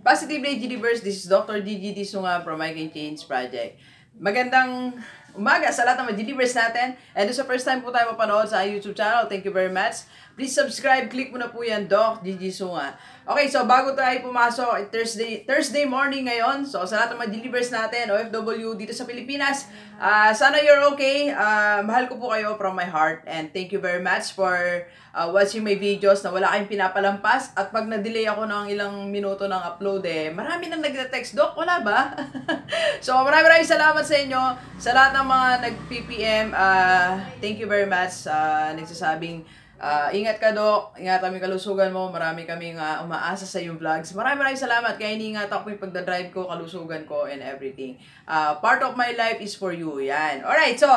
Positive Day Universe, this is Dr. Gigi Disunga from I Can Change Project. Magandang umaga sa lahat ng mga Universe natin. And sa first time po tayo mapanood sa YouTube channel, thank you very much. Please subscribe, click mo na po yan, Doc Gigi Sunga. Okay, so bago tayo pumasok, Thursday morning ngayon. So sa lahat ng mga Universe natin, OFW dito sa Pilipinas, sana you're okay. Mahal ko po kayo from my heart. And thank you very much for watching my videos na wala kayong pinapalampas. At pag na-delay ako ng ilang minuto ng upload marami nang nagte-text, Doc, wala ba? So maraming salamat sa inyo. Sa lahat ng mga nag-PPM, thank you very much. Nagsasabing, ingat ka, Doc. Ingat kami kalusugan mo. Marami kaming umaasa sa iyong vlogs. Maraming salamat. Kaya iniingat ako yung pagdadrive ko, kalusugan ko, and everything. Part of my life is for you. Yan. Alright, so,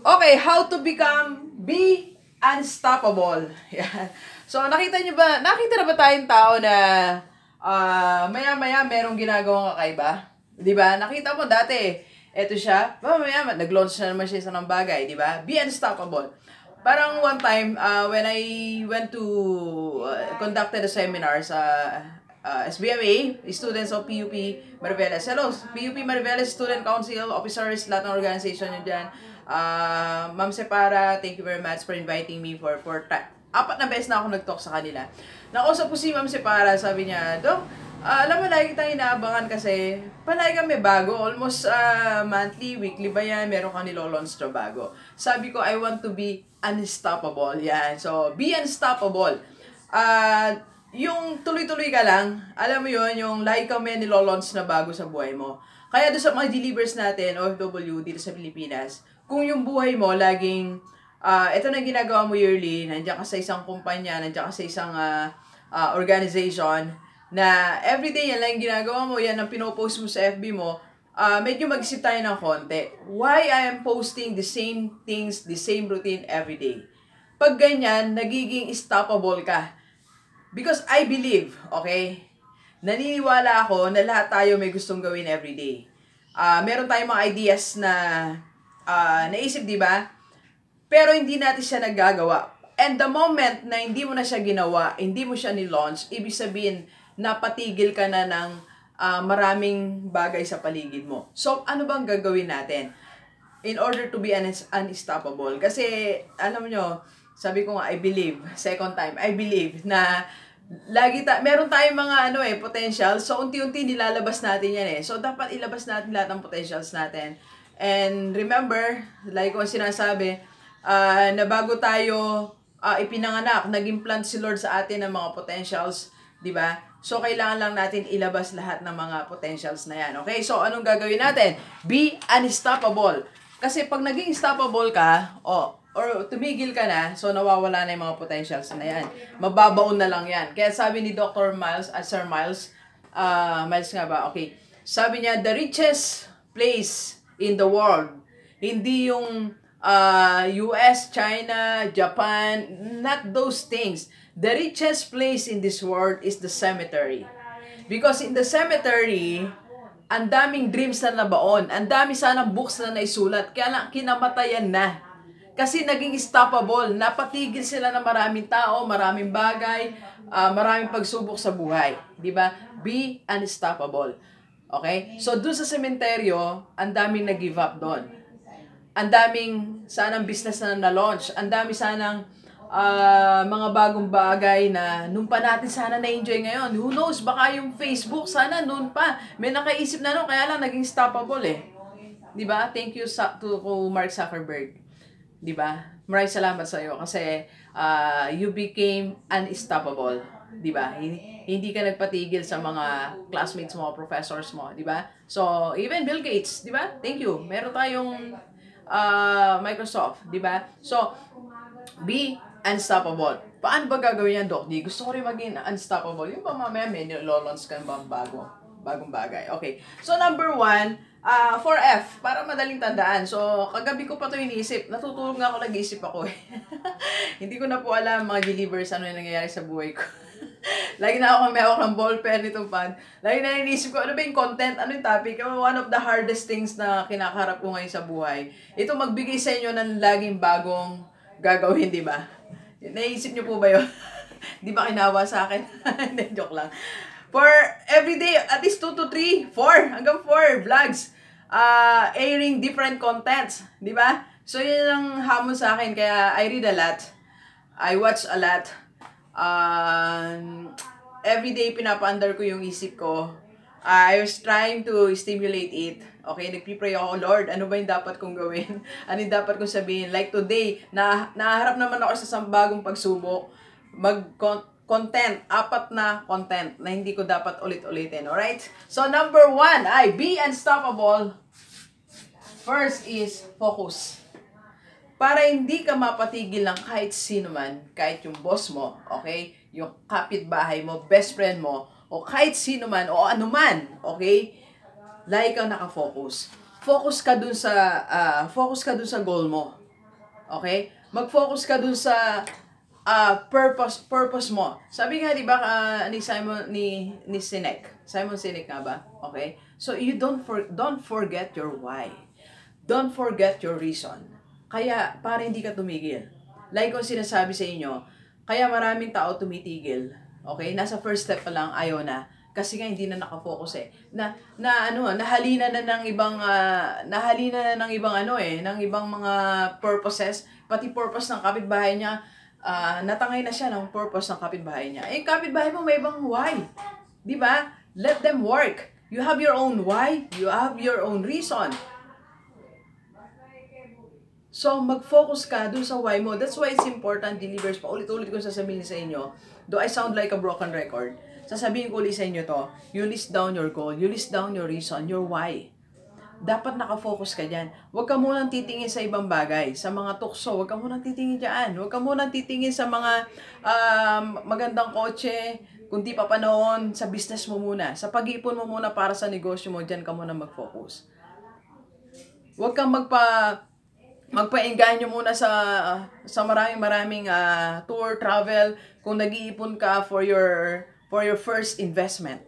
okay, how to be unstoppable. Yan. So, nakita na ba tayong tao na maya-maya merong ginagawang kakaiba? Diba? Nakita mo dati, eto siya, maya nag-launch na naman siya sa ng bagay, diba? Be unstoppable. Parang one time, when I went to conducted a seminar sa SBMA, students of PUP Mariveles. Hello, PUP Mariveles Student Council, officers, lahat ng organization nyo dyan. Ma'am Separa, thank you very much for inviting me for 4 na beses na ako nag-talk sa kanila. Nakausap ko si Ma'am Separa, sabi niya, Doc, alam mo, lagi tayong inaabangan kasi palagi kami bago. Almost monthly, weekly ba yan? Meron kang nilolaunch na bago. Sabi ko, I want to be unstoppable. Yan. So, be unstoppable. Yung tuloy-tuloy ka lang, alam mo yun, yung lagi kang may nilolaunch na bago sa buhay mo. Kaya doon sa mga delivers natin, OFW, dito sa Pilipinas, kung yung buhay mo laging, ito na ginagawa mo yearly, nandiyan ka sa isang kumpanya, nandiyan ka sa isang organization, na everyday yan lang ginagawa mo, yan ang pinopost mo sa FB mo, medyo mag-isip tayo ng konti. Why I am posting the same things, the same routine everyday? Pag ganyan, nagiging stoppable ka. Because I believe, okay, naniniwala ako na lahat tayo may gustong gawin everyday. Meron tayong mga ideas na naisip, di ba? Pero hindi natin siya naggagawa. And the moment na hindi mo na siya ginawa, hindi mo siya ni-launch, ibig sabihin, napatigil ka na ng maraming bagay sa paligid mo. So, ano bang gagawin natin in order to be unstoppable? Kasi, alam nyo, sabi ko nga, I believe, second time, I believe na meron tayong mga potential. So, unti-unti nilalabas natin yan So, dapat ilabas natin lahat ng potentials natin. And remember, like ko sinasabi, na bago tayo ipinanganak, nag-implant si Lord sa atin ng mga potentials, di ba? So, kailangan lang natin ilabas lahat ng mga potentials na yan. Okay? So, anong gagawin natin? Be unstoppable. Kasi pag naging stoppable ka, or tumigil ka na, so nawawala na yung mga potentials na yan. Mababaon na lang yan. Kaya sabi ni Dr. Miles, Sir Miles, Miles nga ba? Okay. Sabi niya, the richest place in the world, hindi yung US, China, Japan, not those things. The richest place in this world is the cemetery. Because in the cemetery, ang daming dreams na nabaon. Ang dami sanang books na naisulat. Kaya lang, kinamatayan na. Kasi naging stoppable. Napatigil sila ng maraming tao, maraming bagay, maraming pagsubok sa buhay. Diba? Be unstoppable. Okay? So, dun sa sementeryo, ang daming nag-give up doon. Ang daming sanang business na na-launch. Ang dami sanang mga bagong bagay na noon pa natin sana na-enjoy ngayon. Who knows, baka yung Facebook sana noon pa. May nakaisip na noon, kaya lang naging stoppable Diba? Thank you to Mark Zuckerberg. Diba? Maraming salamat sa iyo kasi you became unstoppable. Diba? Hindi ka nagpatigil sa mga classmates mo, professors mo. Diba? So, even Bill Gates, diba? Thank you. Meron tayong Microsoft. Diba? So, be unstoppable. Paano ba gagawin yan, Doc? Gusto ko rin maging unstoppable. Yung ba mamaya may nilolaunch ka bang bagong bagay. Okay. So, number 1, 4F, para madaling tandaan. So, kagabi ko pa ito iniisip. Natutulog nga ako, nag-iisip ako Hindi ko na po alam, mga delivers, ano yung nangyayari sa buhay ko. Lagi na ako may hawak ng ballpen itong pad. Lagi na iniisip ko, ano ba yung content, ano yung topic? One of the hardest things na kinakaharap ko ngayon sa buhay. Ito magbigay sa inyo ng laging bagong gagawin, di ba? Naisip niyo po ba yun? Di ba kinawa sa akin? Hindi, joke lang. For every day, at least 2 to 3, 4, hanggang 4 vlogs. Airing different contents. Di ba? So, yun ang hamon sa akin. Kaya, I read a lot. I watch a lot. Every day, pinapaandar ko yung isip ko. I was trying to stimulate it. Okay, nagpipray ako, Lord, ano ba yung dapat kong gawin? Ano yung dapat kong sabihin? Like today, naharap naman ako sa bagong pagsubok. Content, 4 na content na hindi ko dapat ulit-ulitin. Alright? So, number 1 ay be unstoppable. First is focus. Para hindi ka mapatigil ng kahit sino man, kahit yung boss mo, okay? Yung kapitbahay mo, best friend mo, o kahit sino man, o ano man, okay? Lagi kang nakafocus. Focus ka dun sa goal mo. Okay? Mag-focus ka dun sa purpose mo. Sabi nga, di ba, ni Simon Sinek nga ba? Okay? So, you don't forget your why. Don't forget your reason. Kaya, para hindi ka tumigil. Like ko sinasabi sa inyo, kaya maraming tao tumitigil. Okay? Nasa first step pa lang, ayaw na. Kasi nga, hindi na nakafocus eh. Nahalina na ng ibang, ng ibang mga purposes. Pati purpose ng kapitbahay niya, natangay na siya ng purpose ng kapitbahay niya. Eh, kapitbahay mo may ibang why. Di ba? Let them work. You have your own why. You have your own reason. So, mag-focus ka dun sa why mo. That's why it's important, believers. Paulit-ulit ko sasabihin sa inyo. Though I sound like a broken record, sasabihin ko ulit sa inyo to. You list down your goal. You list down your reason, your why. Dapat nakafocus ka dyan. Huwag ka munang titingin sa ibang bagay. Sa mga tukso, huwag ka munang titingin dyan. Huwag ka munang titingin sa mga magandang kotse, kung di pa panahon, sa business mo muna. Sa pag-iipon mo muna para sa negosyo mo, dyan ka muna mag-focus. Huwag kang magpa-engganyo muna sa maraming tour, travel, kung nag-iipon ka for your first investment.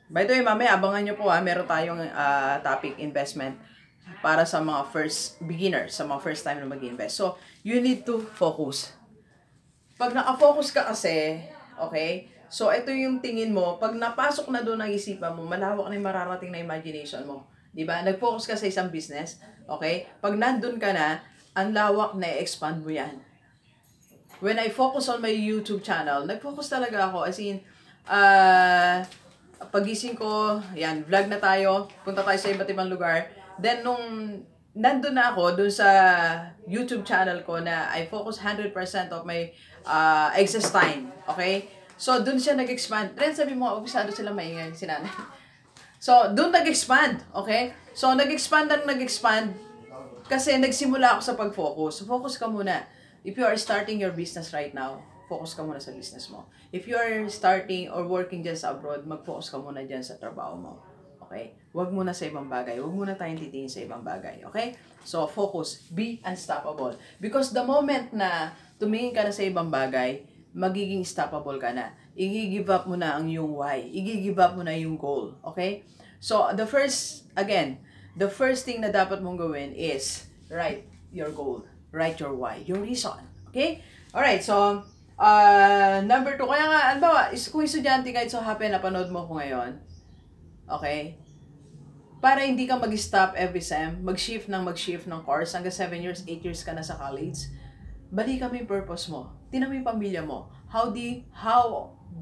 By the way, mamaya abangan nyo po meron tayong topic investment para sa mga first beginners, sa mga first time na mag-invest. So, you need to focus. Pag naka-focus ka kasi, okay, so ito yung tingin mo, pag napasok na doon ang isipan mo, malawak na yung mararating na imagination mo. Diba? Nag-focus ka sa isang business, okay? Pag nandun ka na, ang lawak na i-expand mo yan. When I focus on my YouTube channel, nag-focus talaga ako. As in, pagising ko, yan, vlog na tayo, punta tayo sa iba't ibang lugar. Then, nung nandun na ako, dun sa YouTube channel ko na I focus 100% of my excess time, okay? So, dun siya nag-expand. Then, sabi mo, obisado sila maingay, si nanay. So, dun nag-expand, okay? So, nag-expand kasi nagsimula ako sa pag-focus. So, focus ka muna. If you are starting your business right now, focus ka muna sa business mo. If you are starting or working dyan sa abroad, mag-focus ka muna dyan sa trabaho mo. Okay? Huwag muna sa ibang bagay. Huwag muna tayong titingin sa ibang bagay. Okay? So, focus. Be unstoppable. Because the moment na tumingin ka na sa ibang bagay, magiging stoppable ka na. I-give up mo na ang iyong why. I-give up mo na yung goal. Okay? So, the first thing na dapat mong gawin is write your goal. Write your why. Your reason. Okay? Alright, so, number 2. Kaya nga, ano ba, kung estudyante kahit so happy na panood mo ko ngayon, okay? Para hindi ka mag-stop every sem, mag-shift ng course, hanggang 7 years, 8 years ka na sa college, balikan mo yung purpose mo. Tingnan mo yung pamilya mo. How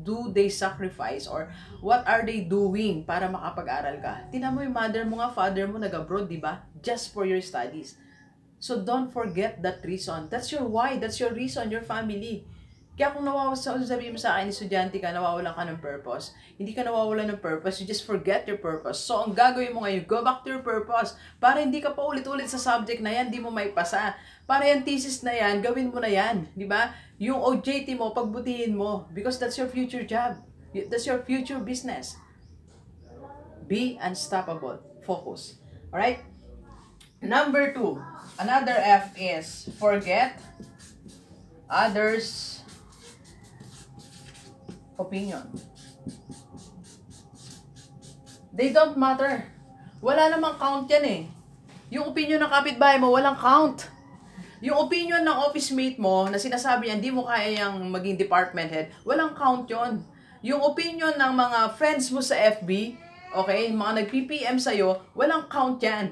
do they sacrifice or what are they doing para makapag-aral ka? Tingnan mo yung mother mo nga, father mo nag-abroad, di ba? Just for your studies. So don't forget that reason. That's your why, that's your reason, your family. Kaya kung sabihin mo sa akin, estudyante ka, nawawalan ka ng purpose, hindi ka nawawalan ng purpose, you just forget your purpose. So, ang gagawin mo ngayon, go back to your purpose. Para hindi ka pa ulit-ulit sa subject na yan, di mo maipasa. Para yung thesis na yan, gawin mo na yan. Di ba? Yung OJT mo, pagbutihin mo. Because that's your future job. That's your future business. Be unstoppable. Focus. Alright? Number 2. Another F is forget others' opinion. They don't matter. Wala namang count yan eh. Yung opinion ng kapitbahay mo, walang count. Yung opinion ng office mate mo, na sinasabi niya, hindi mo kaya yung maging department head, walang count yon. yung opinion ng mga friends mo sa FB, okay, mga nag-PPM sa'yo, walang count yan.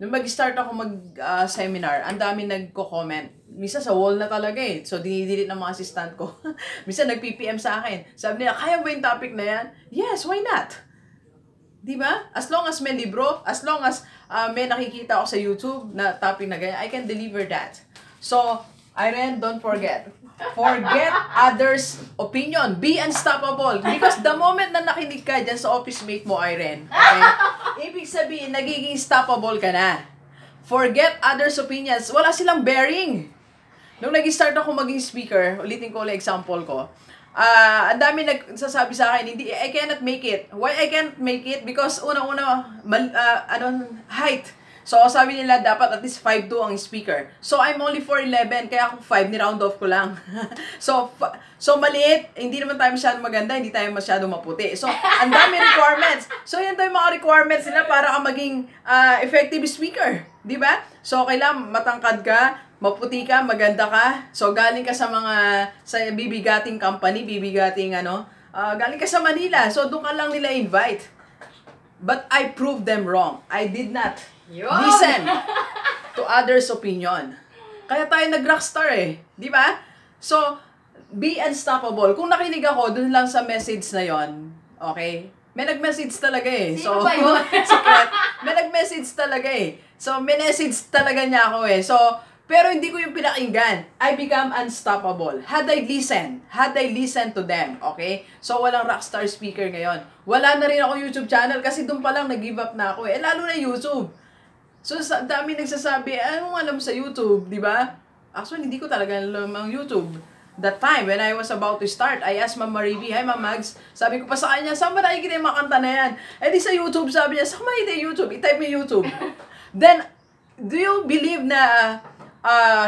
Nung mag-start ako mag-seminar, ang dami nagko-comment. Minsan sa wall na talaga eh. So, dinidelete ng mga assistant ko. Minsan nag-PPM sa akin. Sabi nila, kaya ba yung topic na yan? Yes, why not? Diba? As long as may libro, as long as may nakikita ako sa YouTube na topic na ganyan, I can deliver that. So, Irene, don't forget. Forget others' opinion. Be unstoppable. Because the moment na nakinig ka dyan sa office mate mo, Irene, okay, ibig sabihin, nagiging stoppable ka na. Forget others' opinions. Wala silang bearing. Nung nag-start ako maging speaker, ulitin ko ulit example ko, ang dami nagsasabi sa akin, hindi, I cannot make it. Why I can't make it? Because unang-una, height. So, sabi nila, dapat at least 5'2" ang speaker. So, I'm only 4'11", kaya ako 5, ni-round off ko lang. so, maliit, hindi naman tayo masyadong maganda, hindi tayo masyadong maputi. So, ang dami requirements. So, yan tayo yung mga requirements nila para ka maging effective speaker. Di ba? So, kailangan matangkad ka, maputi ka, maganda ka. So, galing ka sa bibigating company, galing ka sa Manila. So, doon ka lang nila invite. But I proved them wrong. I did not listen to others' opinion. Kaya tayo nag-rockstar eh. Di ba? So, be unstoppable. Kung nakinig ako, dun lang sa message na yon, okay? May nag-message talaga eh. Sino ba yun? Secret. May nag-message talaga eh. So, may message talaga niya ako eh. So, pero hindi ko yung pinakinggan. I become unstoppable. Had I listen to them, okay? So, walang rockstar speaker ngayon. Wala na rin ako YouTube channel kasi doon pa lang nag-give up na ako eh. Lalo na YouTube. So, dami nagsasabi, anong alam sa YouTube, di ba? Actually, hindi ko talaga alam ang YouTube. That time, when I was about to start, I asked Ma'am Mariby, hi Ma'am Mags, sabi ko pa sa kanya, saan ba nakikita yung makanta na yan? Eh di sa YouTube, sabi niya, saan makikita yung YouTube? I-type mo YouTube. Then, do you believe na,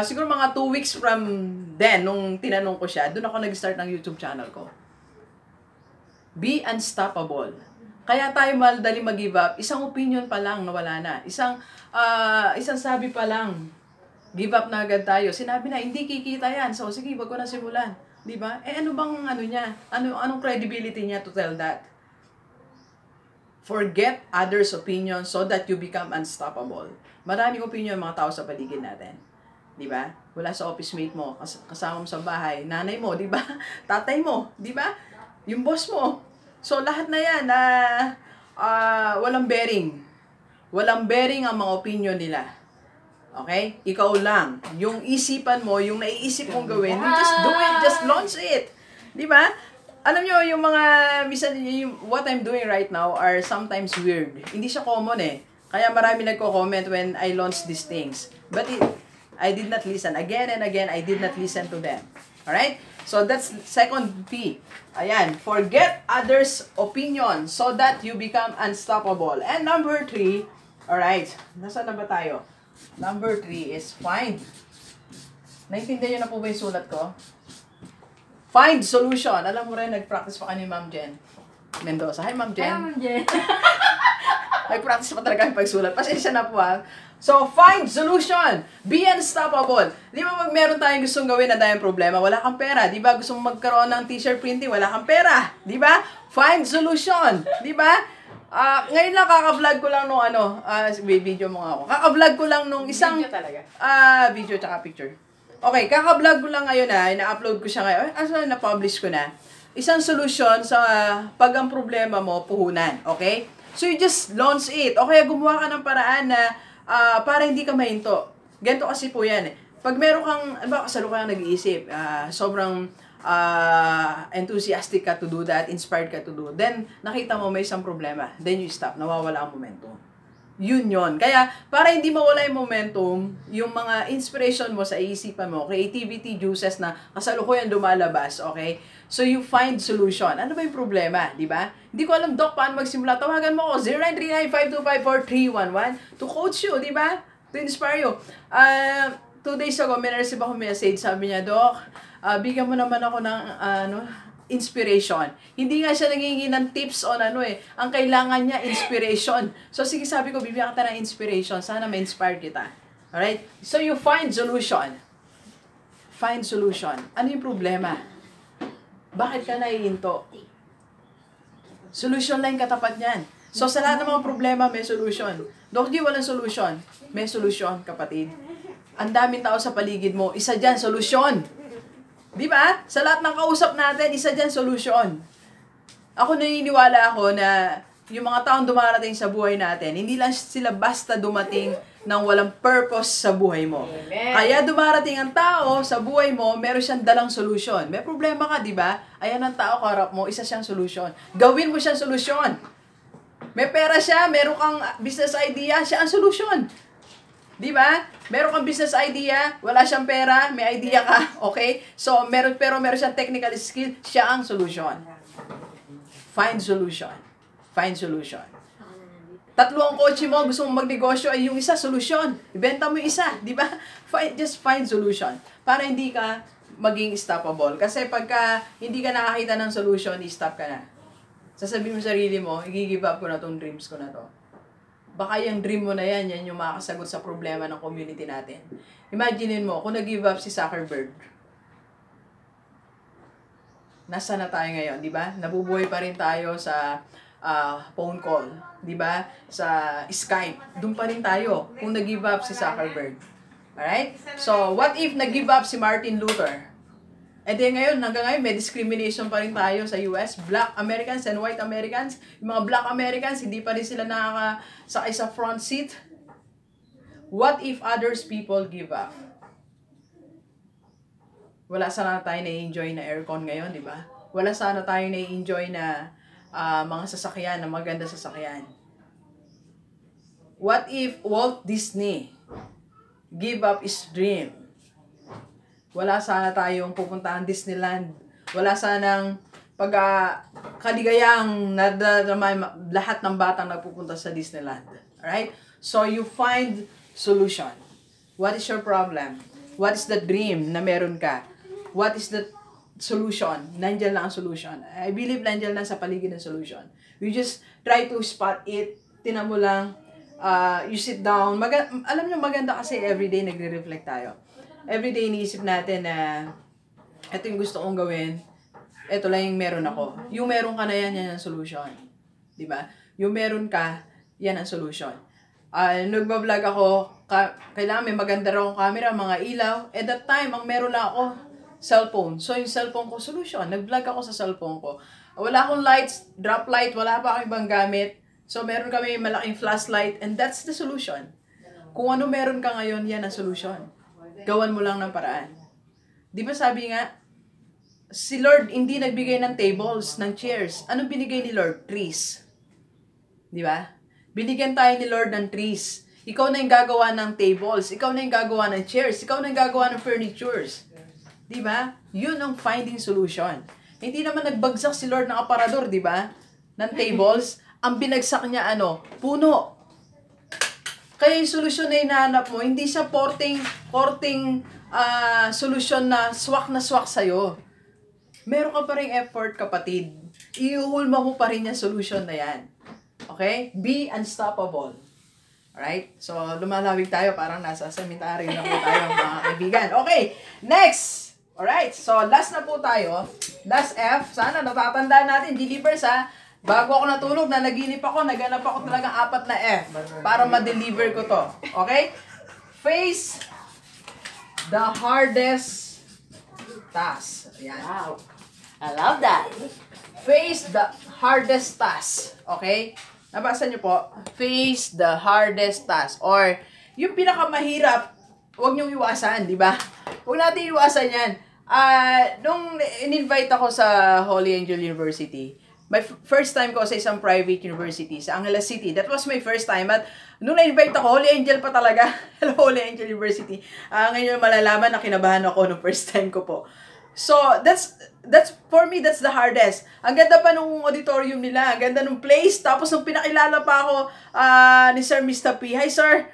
siguro mga 2 weeks from then, nung tinanong ko siya, doon ako nag-start ng YouTube channel ko. Be unstoppable. Kaya tayo madali mag-give up, isang opinion pa lang nawala na. Isang sabi pa lang, give up na agad tayo. Sinabi na, hindi kikita yan. So, sige, wag ko na simulan. Di ba? Eh, ano bang niya? Anong credibility niya to tell that? Forget others' opinion so that you become unstoppable. Maraming opinion mga tao sa paligid natin. Di ba? Wala sa office mate mo, kasama mo sa bahay, nanay mo, di ba? Tatay mo, di ba? Yung boss mo. So, lahat na yan walang bearing. Walang bearing ang mga opinion nila. Okay? Ikaw lang. Yung isipan mo, yung naiisip mong gawin, you just do it, just launch it. Di ba? Alam nyo, yung mga, what I'm doing right now are sometimes weird. Hindi siya common eh. Kaya marami nagko-comment when I launch these things. But I did not listen. Again and again, I did not listen to them. Alright? So, that's second P. Ayan. Forget others' opinion so that you become unstoppable. And number 3, alright. Nasaan na ba tayo? Number 3 is find. Naintindihan nyo na po ba yung sulat ko? Find solution. Alam mo rin, nag-practice pa kami Ma'am Jen Mendoza. Hi, Ma'am Jen. Hi, Ma'am Jen. Nag-practice pa talaga yung pagsulat. Pasensya na po ha. So, find solution. Be unstoppable. Di ba pag meron tayong gustong gawin na tayong problema, wala kang pera. Di ba gusto mong magkaroon ng t-shirt printing, wala kang pera. Di ba? Find solution. Di ba? Ngayon lang kaka-vlog ko lang nung video mo nga ako. Kaka-vlog ko lang nung isang Video talaga. Video tsaka picture. Okay, kaka-vlog ko lang ngayon ina-upload ko siya ngayon. Na-publish ko na. Isang solution sa pag ang problema mo puhunan, okay? So you just launch it. O kaya gumawa ka ng paraan na para hindi ka mahinto. Ganito kasi po yan eh. Pag meron kang, kasalukuyang nag-iisip, sobrang enthusiastic ka to do that, inspired ka to do, then nakita mo may isang problema, then you stop, nawawala ang momentum. Yun yun. Kaya, para hindi mawala yung momentum, yung mga inspiration mo sa isipan mo, creativity juices na kasalukuyan lumalabas, okay? So, you find solution. Ano ba yung problema, di ba? Hindi ko alam, Doc, paano magsimula. Tawagan mo ako, 0939-525-4311 to coach you, di ba? To inspire you. 2 days ago, may na-receive ako message, sabi niya, Doc, bigyan mo naman ako ng, inspiration. Hindi nga siya nangingi ng tips on ang kailangan niya, inspiration. So, sige, sabi ko, bibigyan kita ng inspiration. Sana ma-inspire kita. Alright? So, you find solution. Find solution. Ano yung problema? Bakit ka naiinto? Solution lang katapat niyan. So, sa lahat ng mga problema, may solution. Doc G, walang solution. May solution, kapatid. Ang daming tao sa paligid mo, isa dyan, solution. Di ba? Sa lahat ng kausap natin, isa dyan, solution. Ako naniniwala ako na yung mga taong dumarating sa buhay natin, hindi lang sila basta dumating nang walang purpose sa buhay mo. Amen. Kaya dumarating ang tao sa buhay mo, meron siyang dalang solusyon. May problema ka, di ba? Ayan ang tao kaharap mo, isa siyang solusyon. Gawin mo siyang solusyon. May pera siya, meron kang business idea, siya ang solusyon. Di ba? Meron kang business idea, wala siyang pera, may idea ka, okay? So, meron siyang technical skill, siya ang solusyon. Find solution. Find solution. Tatlo ang kotse mo, gusto mong magnegosyo, ay yung isa, solusyon. Ibenta mo yung isa, di ba? Just find solution. Para hindi ka maging stoppable. Kasi pagka hindi ka nakakita ng solution, i-stop ka na. Sasabihin mo sa sarili mo, i-give up ko na tong dreams ko na to. Baka yung dream mo na yan yung makakasagot sa problema ng community natin. Imaginein mo, kung nag-give up si Zuckerberg, nasa na tayo ngayon, di ba? Nabubuhay pa rin tayo sa phone call, di ba? Sa Skype, doon pa rin tayo kung nag-give up si Zuckerberg. Alright? So, what if nag-give up si Martin Luther? And then ngayon, hanggang ngayon, may discrimination pa rin tayo sa US. Black Americans and white Americans. Yung mga black Americans, hindi pa rin sila nakakasakay sa front seat. What if others people give up? Wala sana tayo na-enjoy na aircon ngayon, di ba? Wala sana tayo na-enjoy na mga sasakyan, na maganda sasakyan. What if Walt Disney give up his dream? Wala sana tayong pupuntahan Disneyland. Wala sanang kaligayang lahat ng batang nagpupunta sa Disneyland. Alright? So, you find solution. What is your problem? What is the dream na meron ka? What is the solution? Nandiyan lang ang solution. I believe nandiyan lang sa paligid ng solution. You just try to spot it. Tinan mo lang. You sit down. Alam niyo, maganda kasi everyday nagre-reflect tayo. Everyday iniisip natin na ito yung gusto kong gawin. Ito lang yung meron ako. Yung meron ka na yan ang solution. Diba? Yung meron ka, yan ang solution. Nagbablog ako, kailangan may maganda raw akong camera, mga ilaw. At that time, ang meron lang ako, cellphone. So, yung cellphone ko, solution. Nag-vlog ako sa cellphone ko. Wala akong lights, drop light, wala pa akong ibang gamit. So, meron kami malaking flashlight, and that's the solution. Kung ano meron ka ngayon, yan ang solution. Gawan mo lang ng paraan. Di ba sabi nga, si Lord hindi nagbigay ng tables, ng chairs. Anong binigay ni Lord? Trees. Di ba? Binigyan tayo ni Lord ng trees. Ikaw na yung gagawa ng tables. Ikaw na yung gagawa ng chairs. Ikaw na yung gagawa ng furnitures. Di ba? Yun ang finding solution. Hindi naman nagbagsak si Lord ng aparador, di ba? Ng tables. Ang binagsak niya, puno. Kaya yung solusyon na hinahanap mo, hindi siya porting solusyon na swak sa'yo. Meron ka pa rin effort, kapatid. Iuhulma mo pa rin yung solution na yan. Okay? Be unstoppable. Alright? So, lumalawig tayo. Parang nasa cemetery na po tayo, mga kaibigan. Okay. Next. Alright. So, last na po tayo. Last F. Sana natatandaan natin. Delivers, ha? Bago ako natulog, nanaginip ako, naganap ako talagang 4 na F para ma-deliver ko to. Okay? Face the hardest task. Ayan. Wow. I love that. Face the hardest task. Okay? Nabasa niyo po? Face the hardest task. Or, yung pinakamahirap, huwag niyong iwasan, di ba? Huwag natin iwasan yan. Nung in-invite ako sa Holy Angel University, my first time ko sa isang private university sa Angeles City. That was my first time. At nung na-invite ako, Holy Angel pa talaga. Hello, Holy Angel University. Ngayon malalaman na kinabahan ako nung first time ko po. So, that's for me, that's the hardest. Ang ganda pa nung auditorium nila. Ang ganda nung place. Tapos nung pinakilala pa ako ni Sir Mr. P. Hi, Sir.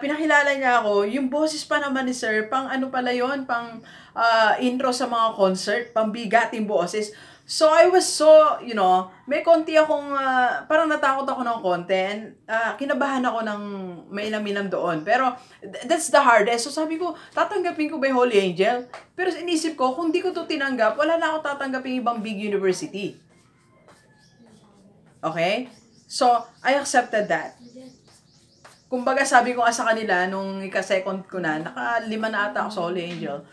Pinakilala niya ako. Yung boses pa naman ni Sir, pang ano pala yun, pang intro sa mga concert, pang bigating boses. So, I was so, may konti akong, parang natakot ako ng konti, and kinabahan ako ng mainam-inam doon. Pero, that's the hardest. So, sabi ko, tatanggapin ko ba yung Holy Angel? Pero inisip ko, kung di ko to tinanggap, wala na ako tatanggapin ibang big university. Okay? So, I accepted that. Kumbaga, sabi ko sa kanila, nung ika-second ko na, naka-5 na ata ako sa Holy Angel.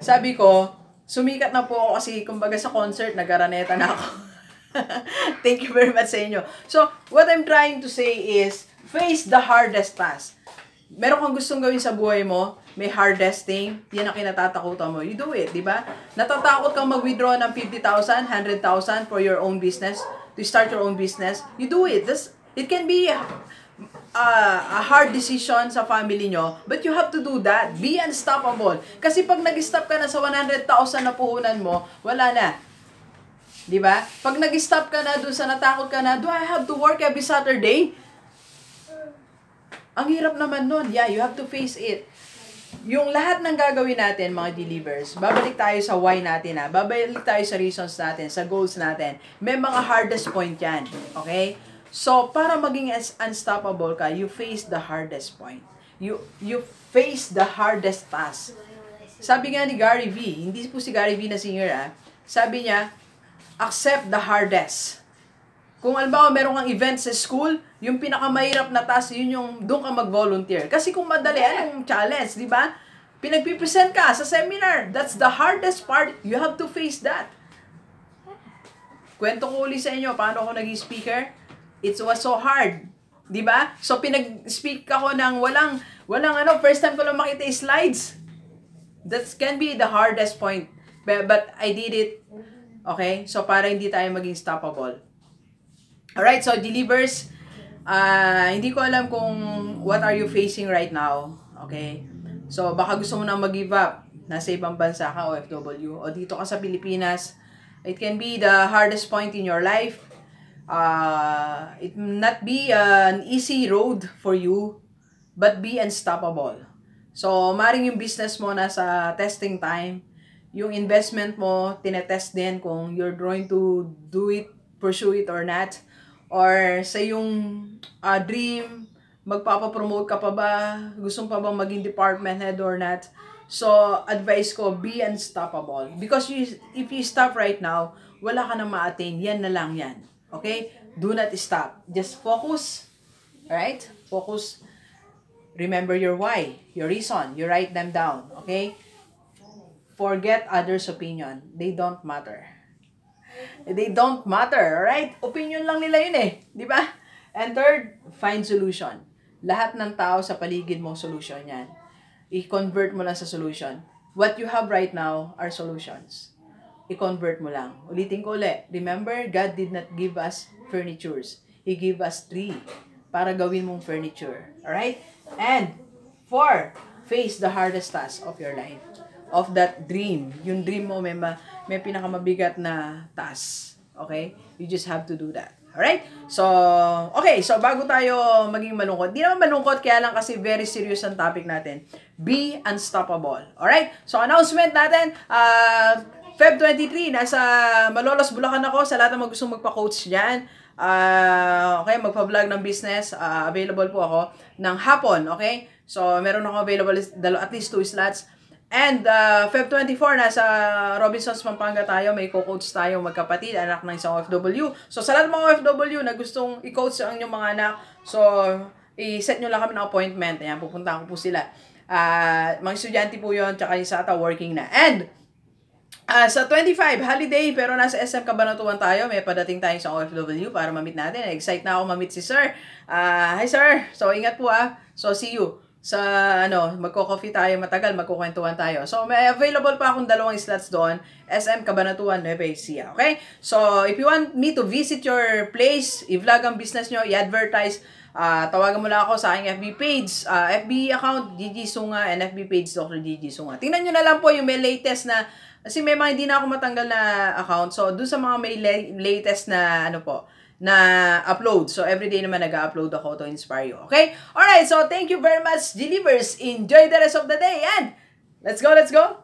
Sabi ko, sumikat na po ako kasi kumbaga sa concert, nag-araneta na ako. Thank you very much sa inyo. So, what I'm trying to say is, face the hardest task. Meron kang gustong gawin sa buhay mo, may hardest thing, yan ang kinatatakutan mo. You do it, di ba? Natatakot kang mag-withdraw ng 50,000, 100,000 for your own business, to start your own business. You do it. It can be a hard decision sa family nyo, but you have to do that. Be unstoppable. Kasi pag nag-stop ka na sa 100,000 na puhunan mo, wala na. Di ba? Pag nag-stop ka na dun sa natakot ka na, do I have to work every Saturday? Ang hirap naman nun. Yeah, you have to face it. Yung lahat ng gagawin natin, mga believers, babalik tayo sa why natin, babalik tayo sa reasons natin, sa goals natin. May mga hardest point yan. Okay? So, para maging unstoppable ka, you face the hardest point. You face the hardest task. Sabi nga ni Gary V, hindi po si Gary V na singer, sabi niya, accept the hardest. Kung alam meron kang event sa school, yung pinakamahirap na task, yun yung doon ka mag-volunteer. Kasi kung madali, anong challenge, di ba? Pinagpipresent ka sa seminar. That's the hardest part. You have to face that. Kwento ko uli sa inyo, paano ako naging speaker? It was so hard. Di ba? So, pinag-speak ako ng walang first time ko lang makita yung slides. That can be the hardest point. But I did it. Okay? So, para hindi tayo maging stoppable. Alright, so, believers, hindi ko alam kung what are you facing right now. Okay? So, baka gusto mo na mag-give up. Nasa ibang bansa ka, OFW. O dito ka sa Pilipinas. It can be the hardest point in your life. It may not be an easy road for you, but be unstoppable. So, maring yung business mo nasa testing time, yung investment mo, tinetest din kung you're going to do it, pursue it or not, or sa yung dream, magpapapromote ka pa ba, gusto pa bang maging department head or not. So, advice ko, be unstoppable. Because if you stop right now, wala ka na ma-attain, yan na lang yan. Okay? Do not stop. Just focus. Alright? Focus. Remember your why, your reason. You write them down. Okay? Forget others' opinion. They don't matter. They don't matter. Alright? Opinion lang nila yun eh. Di ba? And third, find solution. Lahat ng tao sa paligid mo, solution yan. I-convert mo lang sa solution. What you have right now are solutions. I-convert mo lang. Ulitin ko ulit. Remember, God did not give us furnitures. He gave us tree para gawin mong furniture. Alright? And, 4, face the hardest task of your life. Of that dream. Yung dream mo, may pinakamabigat na task. Okay? You just have to do that. Alright? So, okay. So, bago tayo maging malungkot. Di naman malungkot, kaya lang kasi very serious ang topic natin. Be unstoppable. Alright? So, announcement natin, Feb 23, nasa Malolos, Bulacan ako. Sa lahat ng mga gustong magpa-coach dyan. Okay, magpa-vlog ng business. Available po ako ng hapon. Okay? So, meron ako available at least 2 slots. And Feb 24, nasa Robinsons, Pampanga tayo. May co-coach tayo magkapatid, anak ng isang OFW. So, sa lahat ng mga OFW na gustong i-coach ang inyong mga anak, so, i-set nyo lang kami ng appointment. Ayan, pupuntahan ko po sila. Mga estudyante po yun, tsaka yung sa ata working na. And, sa 25, holiday, pero nasa SM Cabanatuan tayo. May padating tayong sa OFW para ma-meet natin. Excite na ako ma-meet si Sir. Hi, Sir. So, ingat po So, see you. Sa, magko-coffee tayo, matagal, magkukwentuhan tayo. So, may available pa akong 2 slots doon. SM Cabanatuan, Nueva Ecija. Okay? So, if you want me to visit your place, i-vlog ang business nyo, i-advertise, tawagan mo lang ako sa aking FB page, FB account, Gigi Sunga, and FB page, Dr. Gigi Sunga. Tingnan nyo na lang po yung may latest na, kasi may mga hindi na ako matanggal na account. So, dun sa mga may latest na, na upload. So, everyday naman nag-upload ako to inspire you. Okay? Alright, so thank you very much, Believers. Enjoy the rest of the day. And, let's go, let's go!